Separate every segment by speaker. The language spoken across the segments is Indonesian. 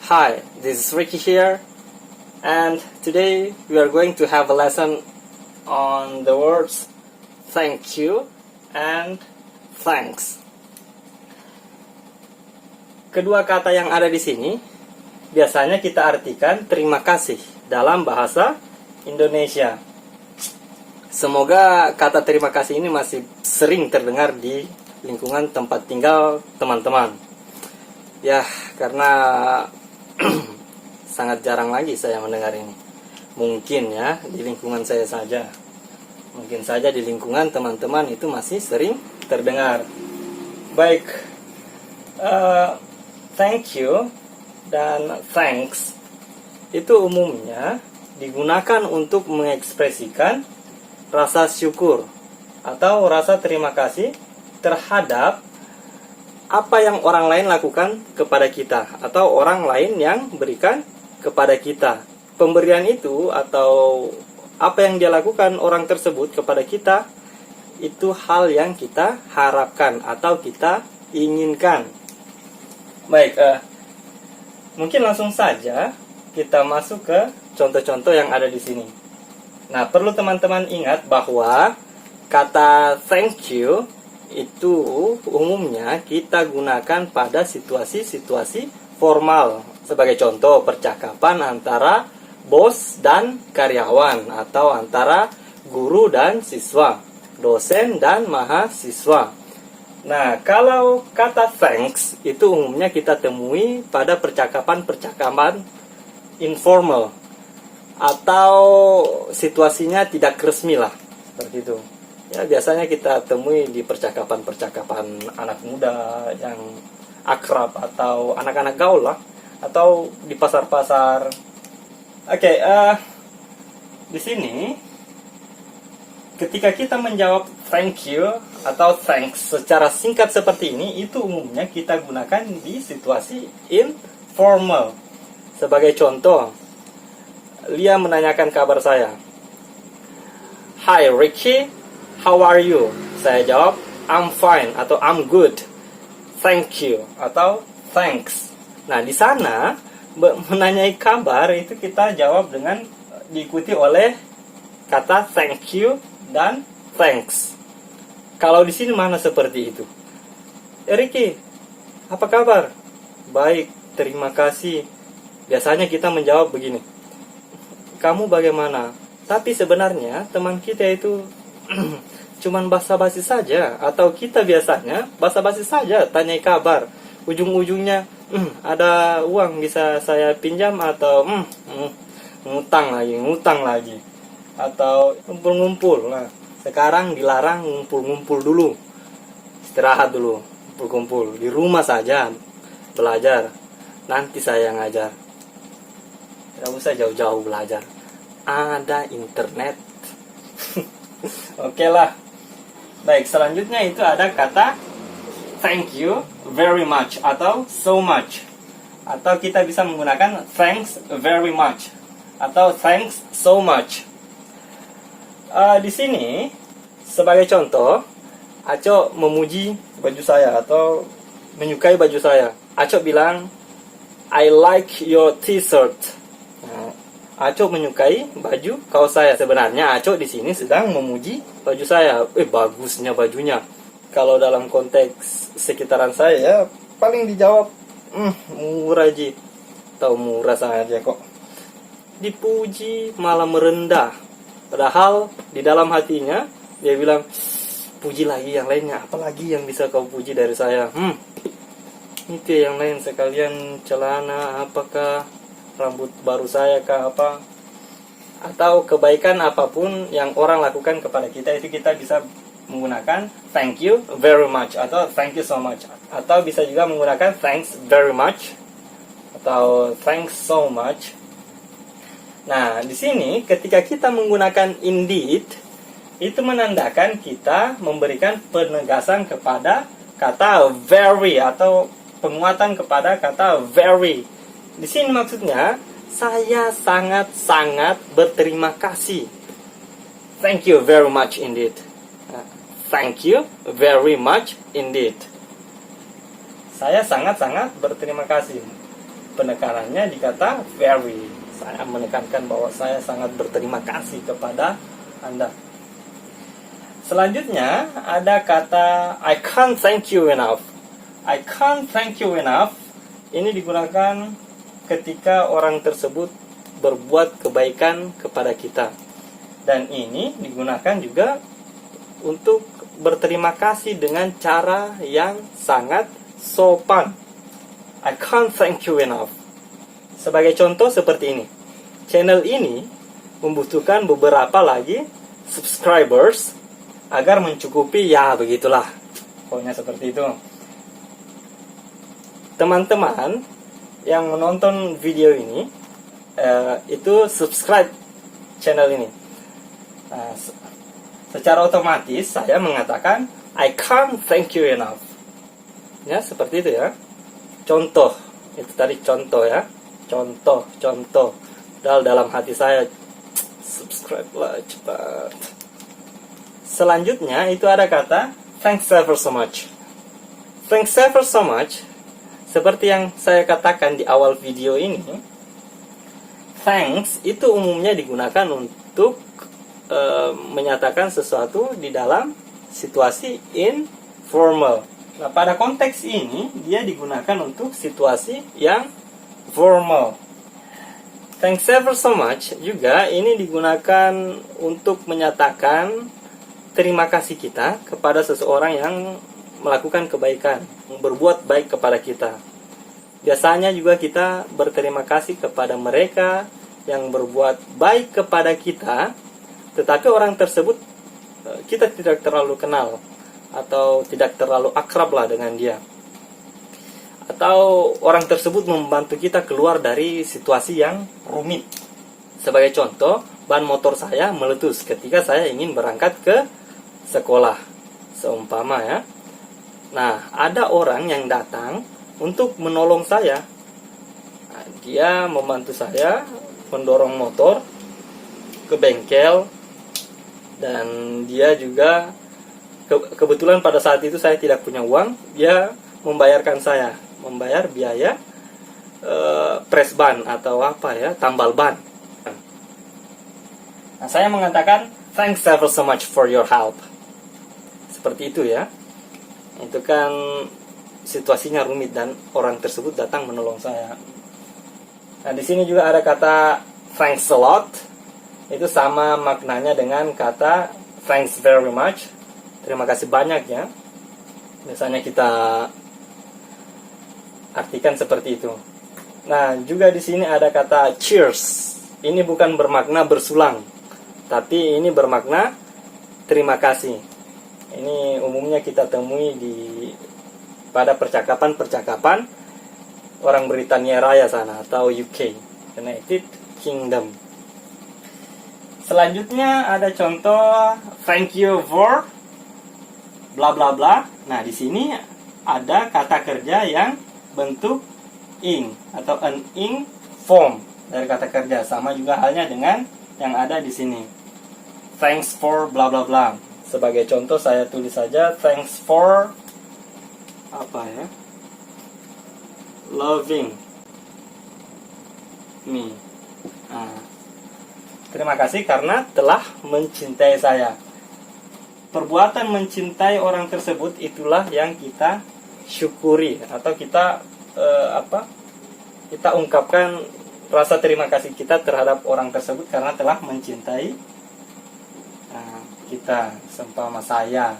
Speaker 1: Hi, this is Ricky here, and today we are going to have a lesson on the words thank you and thanks. Kedua kata yang ada di sini biasanya kita artikan terima kasih dalam bahasa Indonesia. Semoga kata terima kasih ini masih sering terdengar di lingkungan tempat tinggal teman-teman. Ya, karena sangat jarang lagi saya mendengar ini. Mungkin ya di lingkungan saya saja. Mungkin saja di lingkungan teman-teman itu masih sering terdengar. Baik, thank you dan thanks itu umumnya digunakan untuk mengekspresikan rasa syukur atau rasa terima kasih terhadap apa yang orang lain lakukan kepada kita atau orang lain yang berikan kepada kita. Pemberian itu atau apa yang dia lakukan orang tersebut kepada kita itu hal yang kita harapkan atau kita inginkan. Baik, mungkin langsung saja kita masuk ke contoh-contoh yang ada di sini. Nah, perlu teman-teman ingat bahwa kata thank you itu umumnya kita gunakan pada situasi-situasi formal. Sebagai contoh, percakapan antara bos dan karyawan atau antara guru dan siswa, dosen dan mahasiswa. Nah, kalau kata thanks itu umumnya kita temui pada percakapan-percakapan informal atau situasinya tidak resmi lah, seperti itu. Ya, biasanya kita temui di percakapan-percakapan anak muda yang akrab atau anak-anak gaul lah, atau di pasar-pasar. Oke, di sini ketika kita menjawab thank you atau thanks secara singkat seperti ini, itu umumnya kita gunakan di situasi informal. Sebagai contoh, Lia menanyakan kabar saya. Hi Ricky, how are you? Saya jawab, I'm fine atau I'm good. Thank you atau thanks. Nah, di sana menanyai kabar itu kita jawab dengan diikuti oleh kata thank you dan thanks. Kalau di sini mana seperti itu? Ricky, apa kabar? Baik, terima kasih. Biasanya kita menjawab begini. Kamu bagaimana? Tapi sebenarnya teman kita itu cuman basa-basi saja, atau kita biasanya basa-basi saja tanyai kabar. Ujung-ujungnya ada uang bisa saya pinjam atau ngutang lagi atau ngumpul-ngumpul. Nah, sekarang dilarang ngumpul-ngumpul dulu. Istirahat dulu, ngumpul-ngumpul di rumah saja belajar. Nanti saya ngajar. Tidak usah jauh-jauh belajar. Ada internet. Oke lah. Baik, selanjutnya itu ada kata thank you very much atau so much. Atau kita bisa menggunakan thanks very much atau thanks so much. Di sini sebagai contoh, Aco memuji baju saya atau menyukai baju saya. Aco bilang, I like your t-shirt. Aco menyukai baju kaos saya. Sebenarnya Aco di sini sedang memuji baju saya. Bagusnya bajunya. Kalau dalam konteks sekitaran saya ya paling dijawab murah ji. Tahu murah saja kok. Dipuji malah merendah. Padahal di dalam hatinya dia bilang, puji lagi yang lainnya. Apalagi yang bisa kau puji dari saya? Itu yang lain sekalian, celana apakah, rambut baru saya kah apa, atau kebaikan apapun yang orang lakukan kepada kita, itu kita bisa menggunakan thank you very much atau thank you so much, atau bisa juga menggunakan thanks very much atau thanks so much. Nah, di sini ketika kita menggunakan indeed, itu menandakan kita memberikan penegasan kepada kata very atau penguatan kepada kata very. Di sini maksudnya, saya sangat-sangat berterima kasih. Thank you very much indeed. Thank you very much indeed. Saya sangat-sangat berterima kasih. penekanannya di kata very. Saya menekankan bahwa saya sangat berterima kasih kepada Anda. Selanjutnya ada kata I can't thank you enough. I can't thank you enough. Ini digunakan ketika orang tersebut berbuat kebaikan kepada kita. Dan ini digunakan juga untuk berterima kasih dengan cara yang sangat sopan. I can't thank you enough. Sebagai contoh seperti ini. Channel ini membutuhkan beberapa lagi subscribers agar mencukupi, ya begitulah. Pokoknya seperti itu. Teman-teman yang menonton video ini itu subscribe channel ini. Nah, secara otomatis saya mengatakan I can't thank you enough. Ya, seperti itu ya. Contoh, itu tadi contoh ya. Contoh. Dalam hati saya, subscribe lah cepat. Selanjutnya itu ada kata thanks ever so much. Thanks ever so much. Seperti yang saya katakan di awal video ini, thanks itu umumnya digunakan untuk menyatakan sesuatu di dalam situasi informal. Nah, pada konteks ini dia digunakan untuk situasi yang formal. Thanks ever so much juga ini digunakan untuk menyatakan terima kasih kita kepada seseorang yang melakukan kebaikan, berbuat baik kepada kita. Biasanya juga kita berterima kasih kepada mereka yang berbuat baik kepada kita, tetapi orang tersebut kita tidak terlalu kenal atau tidak terlalu akrab lah dengan dia. Atau orang tersebut membantu kita keluar dari situasi yang rumit. Sebagai contoh, ban motor saya meletus ketika saya ingin berangkat ke sekolah, seumpama ya. Nah, ada orang yang datang untuk menolong saya. Nah, dia membantu saya mendorong motor ke bengkel, dan dia juga kebetulan pada saat itu saya tidak punya uang, dia membayarkan saya, membayar biaya press ban atau apa ya, tambal ban. Nah, saya mengatakan thanks ever so much for your help. Seperti itu ya. Itu kan situasinya rumit dan orang tersebut datang menolong saya. Nah, di sini juga ada kata thanks a lot. Itu sama maknanya dengan kata thanks very much. Terima kasih banyak ya. Biasanya kita artikan seperti itu. Nah, juga di sini ada kata cheers. Ini bukan bermakna bersulang, tapi ini bermakna terima kasih. Ini umumnya kita temui pada percakapan orang Britania Raya sana atau UK, United Kingdom. Selanjutnya ada contoh thank you for bla bla bla. Nah, di sini ada kata kerja yang bentuk ing atau an ing form dari kata kerja, sama juga halnya dengan yang ada di sini. Thanks for bla bla bla. Sebagai contoh saya tulis saja thanks for apa ya? Loving me. Nah, terima kasih karena telah mencintai saya. Perbuatan mencintai orang tersebut itulah yang kita syukuri atau kita kita ungkapkan rasa terima kasih kita terhadap orang tersebut karena telah mencintai kita. Seumpama saya,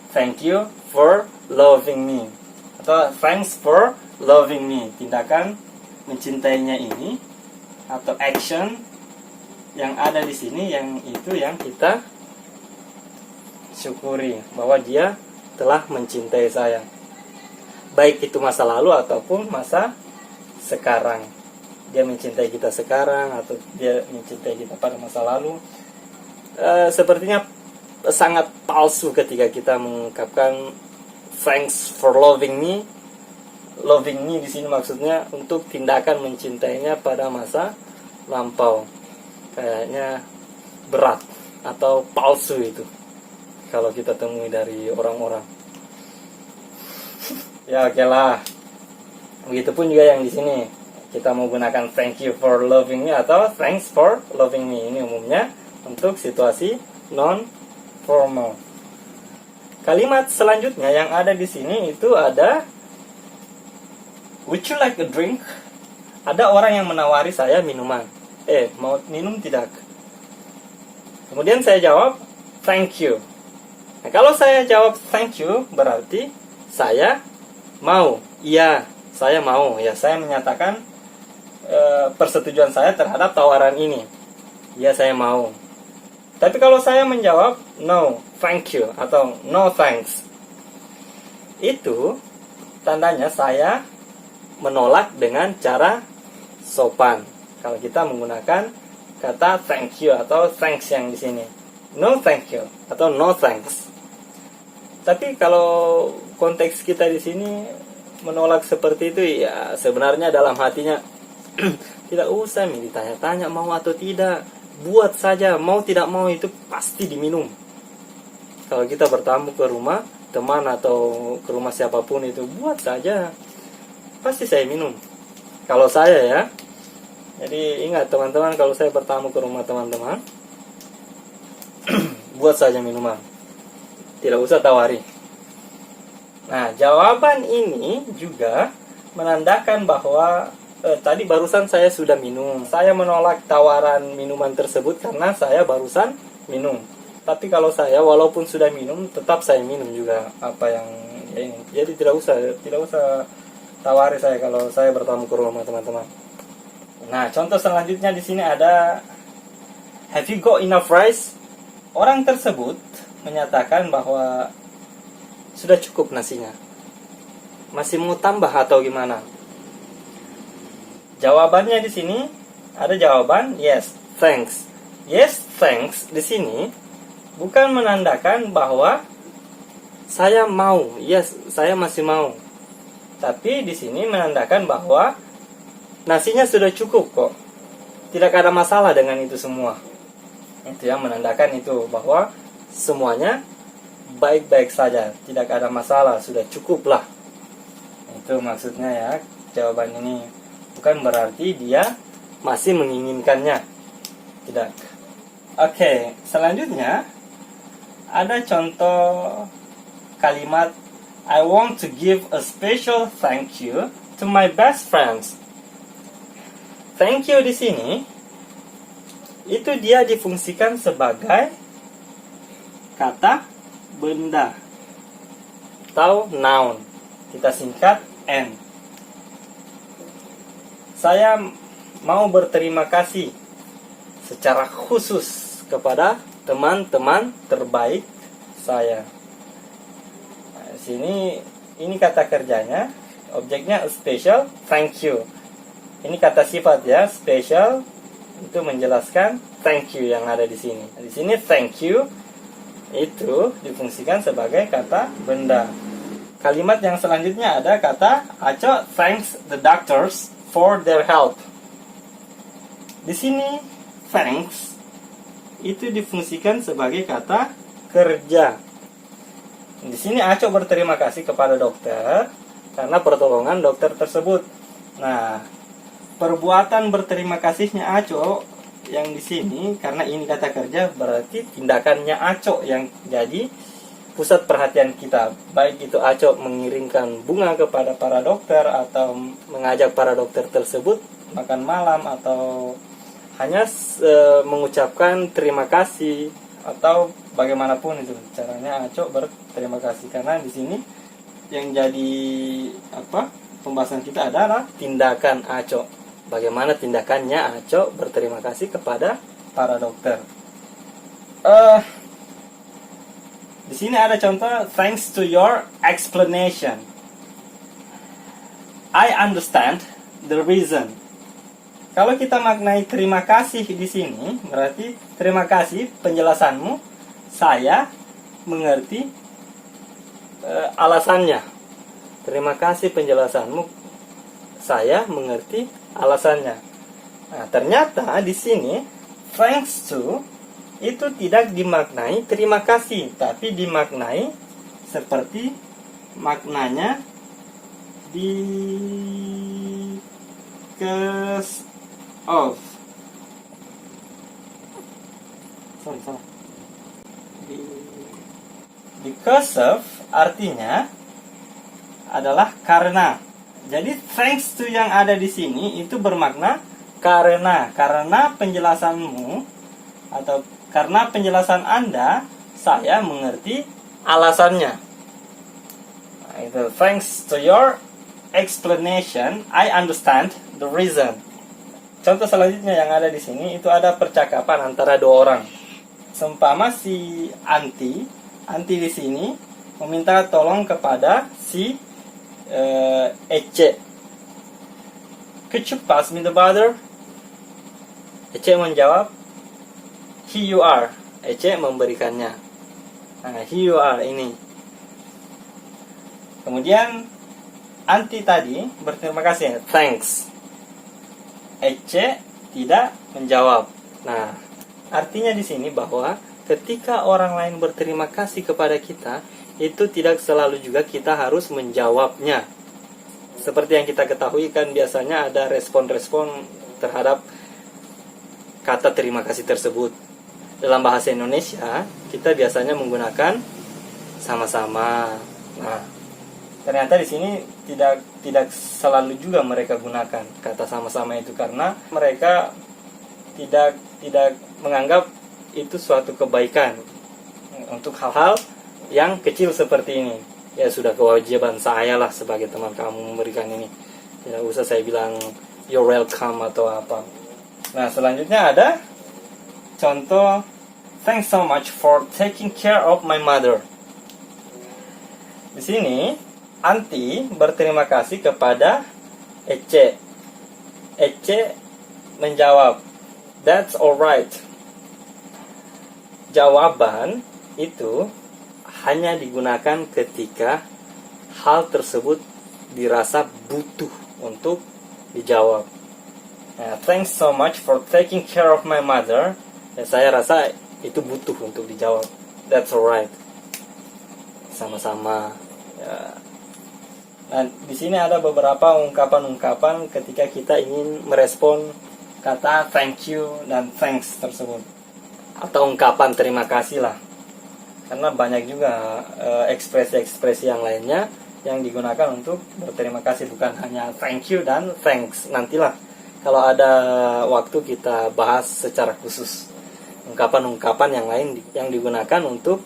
Speaker 1: thank you for loving me, atau thanks for loving me. Tindakan mencintainya ini atau action yang ada di sini, yang itu yang kita syukuri bahwa dia telah mencintai saya, baik itu masa lalu ataupun masa sekarang. Dia mencintai kita sekarang atau dia mencintai kita pada masa lalu. Sepertinya sangat palsu ketika kita mengungkapkan thanks for loving me. Loving me di sini maksudnya untuk tindakan mencintainya pada masa lampau. Kayaknya berat atau palsu itu kalau kita temui dari orang-orang. Ya oke lah. Begitupun juga yang di sini. kita mau gunakan thank you for loving me atau thanks for loving me. Ini umumnya untuk situasi non formal. Kalimat selanjutnya yang ada di sini itu ada would you like a drink? Ada orang yang menawari saya minuman. Mau minum tidak? Kemudian saya jawab thank you. Nah, kalau saya jawab thank you berarti saya mau. Iya, saya mau. Ya, saya menyatakan persetujuan saya terhadap tawaran ini. Ya, saya mau. Tapi kalau saya menjawab no, thank you atau no thanks, itu tandanya saya menolak dengan cara sopan. Kalau kita menggunakan kata thank you atau thanks yang di sini, no thank you atau no thanks. Tapi kalau konteks kita di sini menolak seperti itu, ya sebenarnya dalam hatinya tidak usah ditanya-tanya mau atau tidak, buat saja, mau tidak mau itu pasti diminum. Kalau kita bertamu ke rumah teman atau ke rumah siapapun itu, buat saja, pasti saya minum. Kalau saya ya, jadi ingat teman-teman, kalau saya bertamu ke rumah teman-teman, buat saja minuman, tidak usah tawari. Nah, jawaban ini juga menandakan bahwa tadi barusan saya sudah minum. Saya menolak tawaran minuman tersebut karena saya barusan minum. Tapi kalau saya walaupun sudah minum, tetap saya minum juga apa yang ya ini. Jadi tidak usah tawari saya kalau saya bertamu ke rumah teman-teman. Nah, contoh selanjutnya di sini ada have you got enough rice? Orang tersebut menyatakan bahwa sudah cukup nasinya. Masih mau tambah atau gimana? Jawabannya di sini ada jawaban yes, thanks. Yes, thanks di sini bukan menandakan bahwa saya mau, yes, saya masih mau. Tapi di sini menandakan bahwa nasinya sudah cukup kok. Tidak ada masalah dengan itu semua. Itu yang menandakan itu bahwa semuanya baik-baik saja, tidak ada masalah, sudah cukup lah. Itu maksudnya ya, jawaban ini. Bukan berarti dia masih menginginkannya. Tidak. Oke, selanjutnya ada contoh kalimat I want to give a special thank you to my best friends. Thank you di sini itu dia difungsikan sebagai kata benda atau noun. Kita singkat N. Saya mau berterima kasih secara khusus kepada teman-teman terbaik saya. Nah, sini ini kata kerjanya, objeknya special, thank you. Ini kata sifat ya, special itu menjelaskan thank you yang ada di sini. Di sini thank you itu difungsikan sebagai kata benda. Kalimat yang selanjutnya ada kata Aco thanks the doctors for their help. Di sini thanks itu difungsikan sebagai kata kerja. Di sini Aco berterima kasih kepada dokter karena pertolongan dokter tersebut. Nah, perbuatan berterima kasihnya Aco yang di sini karena ini kata kerja berarti tindakannya Aco yang jadi pusat perhatian kita. Baik itu Aco mengirimkan bunga kepada para dokter atau mengajak para dokter tersebut makan malam atau hanya mengucapkan terima kasih atau bagaimanapun itu caranya Aco berterima kasih. Karena di sini yang jadi pembahasan kita adalah tindakan Aco. Bagaimana tindakannya Aco berterima kasih kepada para dokter. Di sini ada contoh thanks to your explanation. I understand the reason. Kalau kita maknai terima kasih di sini berarti terima kasih penjelasanmu, saya mengerti alasannya. Terima kasih penjelasanmu, saya mengerti alasannya. Nah, ternyata di sini thanks to itu tidak dimaknai terima kasih, tapi dimaknai seperti maknanya di because of. Sorry. Because of artinya adalah karena. Jadi thanks to yang ada di sini itu bermakna karena penjelasanmu atau karena penjelasan Anda, saya mengerti alasannya. Nah, itu thanks to your explanation, I understand the reason. Contoh selanjutnya yang ada di sini itu ada percakapan antara dua orang. Seumpama si Anti di sini meminta tolong kepada si Ece. Could you pass me the butter? Ece menjawab, here you are. Ece memberikannya. Nah, here you are ini. Kemudian Anti tadi berterima kasih, thanks. Ece tidak menjawab. Nah, artinya di sini bahwa ketika orang lain berterima kasih kepada kita, itu tidak selalu juga kita harus menjawabnya. Seperti yang kita ketahui kan biasanya ada respon-respon terhadap kata terima kasih tersebut. Dalam bahasa Indonesia, kita biasanya menggunakan sama-sama. Nah, ternyata di sini tidak selalu juga mereka gunakan kata sama-sama itu karena mereka tidak menganggap itu suatu kebaikan untuk hal-hal yang kecil seperti ini. Ya sudah kewajiban saya lah sebagai teman kamu memberikan ini. Tidak usah saya bilang you're welcome atau apa. Nah, selanjutnya ada contoh, thanks so much for taking care of my mother. Di sini Anti berterima kasih kepada Ece. Ece menjawab, that's alright. Jawaban itu hanya digunakan ketika hal tersebut dirasa butuh untuk dijawab. Nah, thanks so much for taking care of my mother. Ya, saya rasa itu butuh untuk dijawab. That's alright. Sama-sama. Ya. Nah, di sini ada beberapa ungkapan-ungkapan ketika kita ingin merespon kata thank you dan thanks tersebut, atau ungkapan terima kasih lah. Karena banyak juga ekspresi-ekspresi yang lainnya yang digunakan untuk berterima kasih, bukan hanya thank you dan thanks. Nantilah kalau ada waktu kita bahas secara khusus ungkapan-ungkapan yang lain yang digunakan untuk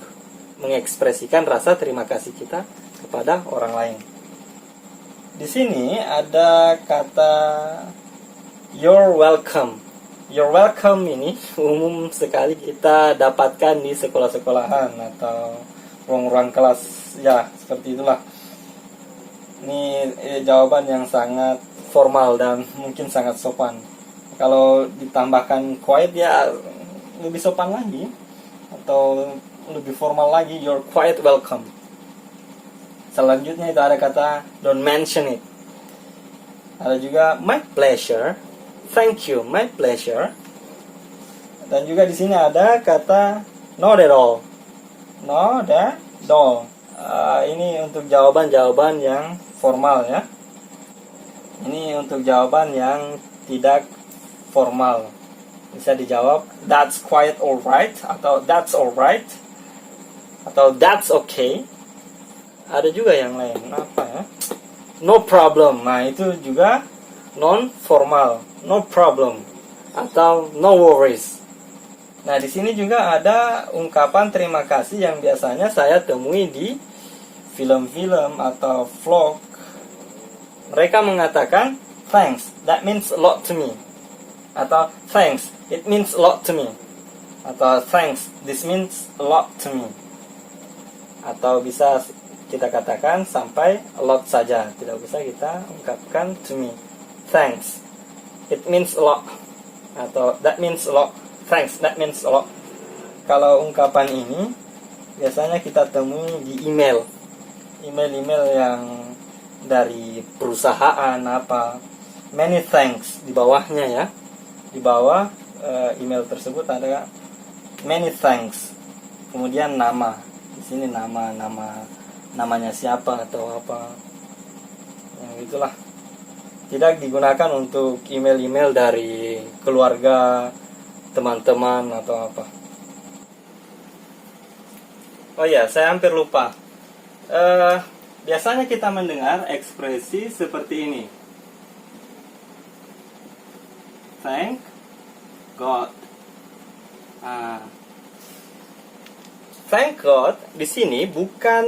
Speaker 1: mengekspresikan rasa terima kasih kita kepada orang lain. Di sini ada kata you're welcome. You're welcome ini umum sekali kita dapatkan di sekolah-sekolahan atau ruang-ruang kelas, ya seperti itulah. Ini jawaban yang sangat formal dan mungkin sangat sopan. Kalau ditambahkan quiet ya lebih sopan lagi, atau lebih formal lagi, you're quite welcome. Selanjutnya itu ada kata don't mention it. Ada juga my pleasure. Thank you, my pleasure. Dan juga di sini ada kata not at all. Not at all. Ini untuk jawaban-jawaban yang formal ya. Ini untuk jawaban yang tidak formal. Bisa dijawab that's quite alright, atau that's alright, atau that's okay. Ada juga yang lain apa ya? No problem. Nah, itu juga non formal. No problem atau no worries. Nah, di sini juga ada ungkapan terima kasih yang biasanya saya temui di film-film atau vlog. Mereka mengatakan thanks, that means a lot to me. Atau thanks, it means a lot to me. Atau thanks, this means a lot to me. Atau bisa kita katakan sampai a lot saja, tidak bisa kita ungkapkan to me. Thanks, it means a lot. Atau that means a lot. Thanks, that means a lot. Kalau ungkapan ini biasanya kita temui di email yang dari perusahaan apa. Many thanks di bawahnya ya. Di bawah email tersebut ada many thanks. Kemudian nama. Di sini namanya siapa atau apa. Yang itulah. tidak digunakan untuk email-email dari keluarga, teman-teman atau apa. Oh ya, saya hampir lupa. Biasanya kita mendengar ekspresi seperti ini. Thank God. Thank God di sini bukan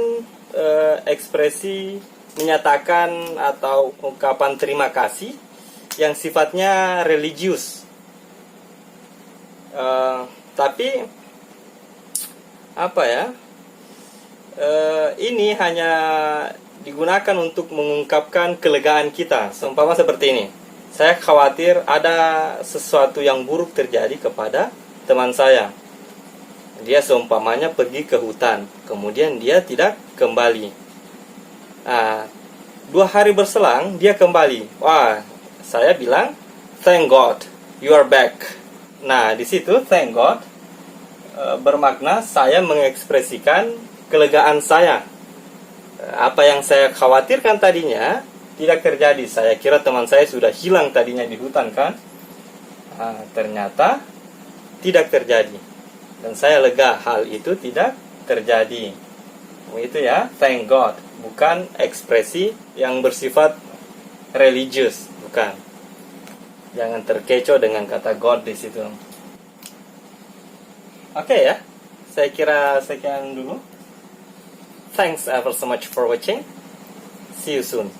Speaker 1: ekspresi menyatakan atau ungkapan terima kasih yang sifatnya religius. Tapi apa ya? Ini hanya digunakan untuk mengungkapkan kelegaan kita. Seumpama seperti ini. Saya khawatir ada sesuatu yang buruk terjadi kepada teman saya. Dia seumpamanya pergi ke hutan, kemudian dia tidak kembali. 2 hari berselang dia kembali. Wah, saya bilang thank God you are back. Nah, di situ thank God bermakna saya mengekspresikan kelegaan saya. Apa yang saya khawatirkan tadinya tidak terjadi. Saya kira teman saya sudah hilang tadinya di hutan kan. Ternyata tidak terjadi. Dan saya lega hal itu tidak terjadi. Itu ya, thank God. Bukan ekspresi yang bersifat religius, bukan. Jangan terkecoh dengan kata God di situ. Oke ya, saya kira sekian dulu. Thanks ever so much for watching. See you soon.